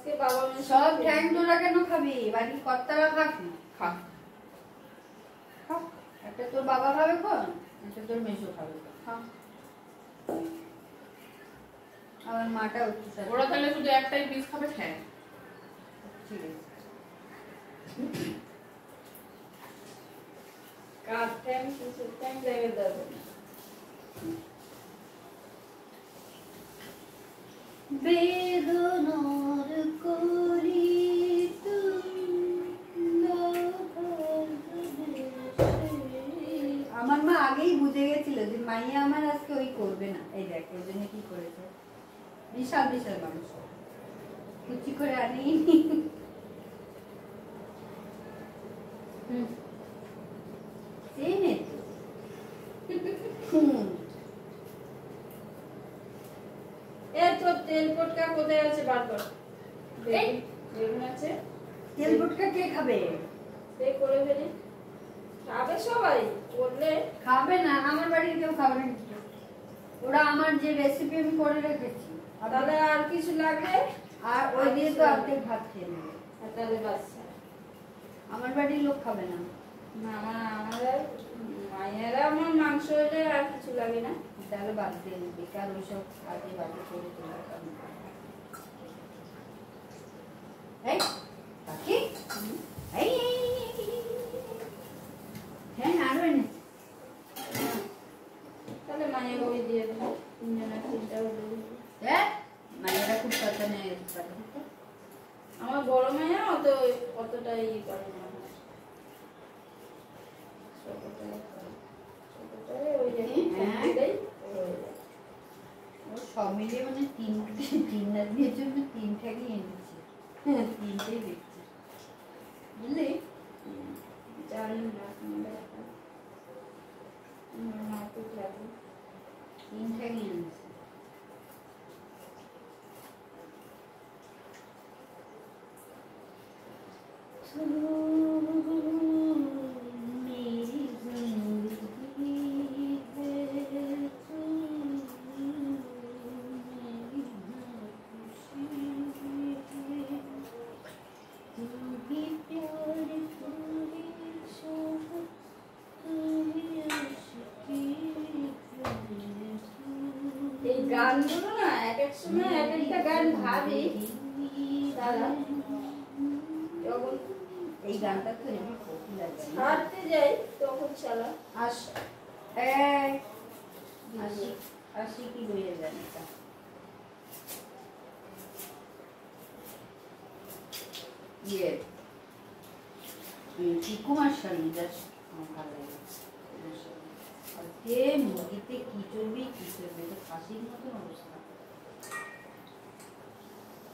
আজকে বাবা মা সব ঠ্যাং তোরা কেন খাবি? বাকি কর্তারা খাক না। খা। একটা তোর বাবা খাবে কোন, একটা তোর মেসো খাবে কোন। আমার মাটা উঠছে। ওরা তাহলে শুধু একটাই পিস খাবে ঠ্যাং। ঠিক আছে। কার ঠ্যাং কিছু ঠ্যাং জায়গায় দেবে না। বেদনার কলি আমার মা আগেই বুঝে গেছিল যে মাইয়া আমার আজকে ওই করবে না। এই দেখ ওর জন্য কি করেছে, বিশাল বিশাল মাংস কুচি করে আনি। তেল পটকা কোথায় আছে বারবার? এই বেগুন আছে। তেল পটকা কে খাবে? এই করে ফেলি। খাবে সবাই, করলে খাবে না, আমার বাড়ির কেউ খাবে না। ওরা আমার যে রেসিপি আমি করে রেখেছি, তাহলে আর কিছু লাগবে? আর ওই দিয়ে তো অর্ধেক ভাত খেয়ে নেবে। তাহলে বাচ্চা আমার বাড়ির লোক খাবে না। আমাদের মায়েরা আমার মাংস হলে আর কিছু লাগে না। তাহলে বাদ দিয়ে বেকার ওইসব কাজে বাজে করে তোলা। এই পাখি, এই হ্যাঁ আরো এনে। তাহলে মায়ের ওই দিয়ে দেবো, তিনজনের তিনটা হলে। মায়েরা খুব কথা নেই। আমার বড় মায়া অতটাই করে না। সব মিলিয়ে মানে তিন রাতের জন্য তিনটাকে এনেছি, তিনটেই দেখছি বুঝলি। জানি না তিনটাকে এনেছি। এই গানগুলো না এক এক সময় এক একটা গান ভাবি দাদা, যখন এই গানটা তো হেবি পপুলার হাঁটতে যাই তখন চালা আসি কি হয়ে যায় এটা। ইয়ে কুমার শানু জাস্ট আমার ভালো লাগে। আজকে মুরগিতে কি চর্বি এটা ফাঁসির মতন অবস্থা।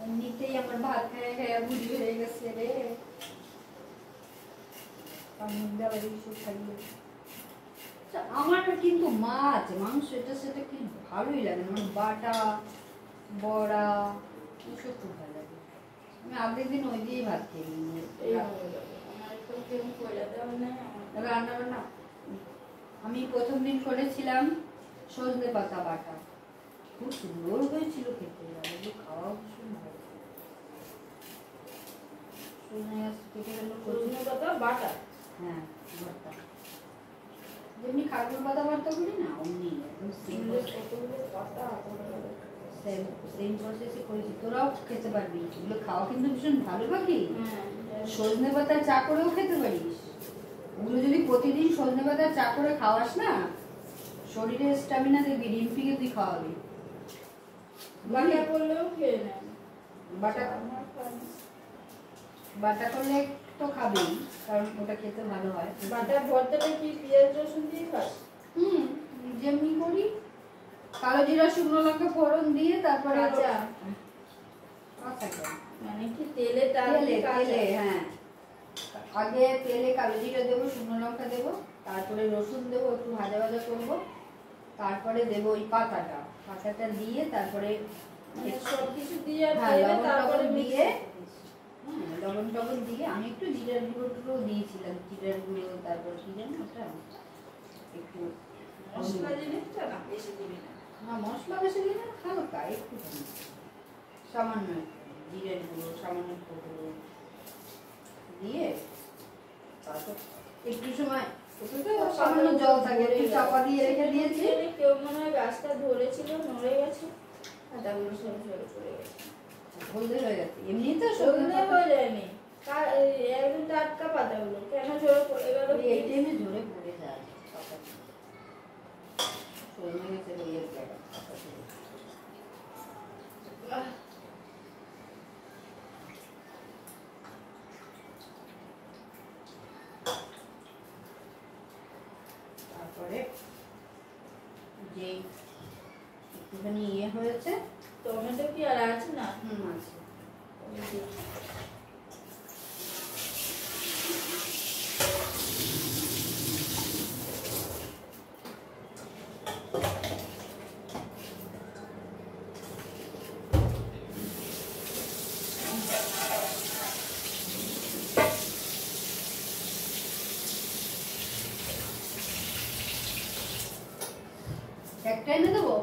এমনিতেই আমার ভাত খায় খায় বুড়ি হয়ে গেছে রে। আমার কিন্তু মাছ মাংস এটা সেটা কি ভালোই লাগে, মানে বাটা বড়া এসব খুব ভালো লাগে। আমি আগের দিন ওই দিয়েই ভাত খেয়ে নিই। রান্না বান্না আমি প্রথম দিন করেছিলাম সজনে পাতা বাটা, খুব সুন্দর হয়েছিল খেতে, খাওয়া ভীষণ ভালো। সজনে গাছ কেটে গেল, সজনে পাতা বাটা, হ্যাঁ বাটা যেমনি খাগড় পাতা বাটা করি না অমনি একদম সেম প্রসেসে করেছি। তোরাও খেতে পারবি, এগুলো খাওয়া কিন্তু ভীষণ ভালো পাখি। সজনে পাতার চা করেও খেতে পারিস। ওগুলো যদি প্রতিদিন সজনে পাতার চা করে খাওয়াস না, শরীরে স্ট্যামিনা দেখবি। রিম্পিকে তুই খাওয়াবি। বাটা করলেও খেয়ে নেয়। বাটা করলে তো খাবেই, কারণ ওটা খেতে ভালো হয়। বাটা ভর্তাটা কি পেঁয়াজ রসুন দিয়ে খাস? যেমনি করি, কালো জিরা শুকনো লঙ্কা ফোড়ন দিয়ে তারপরে মানে কি তেলে হ্যাঁ আগে তেলে কালো জিরা দেবো, শুকনো লঙ্কা দেবো, তারপরে রসুন দেবো, একটু ভাজা ভাজা করবো, তারপরে দেবো ওই পাতাটা দিয়ে তারপরে সবকিছু দিয়ে তারপরে দিয়ে লবণ টবণ দিয়ে আমি একটু জিরার গুঁড়ো দিয়েছিলাম, জিরার গুঁড়ো, তারপর কি জানো ওটা একটু মশলা জিনিসটা না বেশি দিবি না। না মশলা বেশি দিই না, হালকা একটু সামান্য জিরের গুঁড়ো, সামান্য গুঁড়ো দিয়ে তারপর একটু সময় সামান্য জল থাকে, একটু চাপা দিয়ে রেখে দিয়েছি। কেউ মনে হয় গাছটা ধরেছিল, নড়ে গেছে, পাতাগুলো সব ঝরে পড়ে গেছে। হলদে হয়ে গেছে, এমনি তো সজনে হয়ে যায়নি, একদম টাটকা পাতাগুলো কেন ঝরে পড়ে গেল? এই টাইমে ঝরে পড়ে যায় পাতা, সজনে গাছের ওই এক জায়গা পাতা ঝরে। তারপরে যে একটুখানি হয়েছে, টমেটো কি আর আছে না? আছে। একটা এনে দেবো।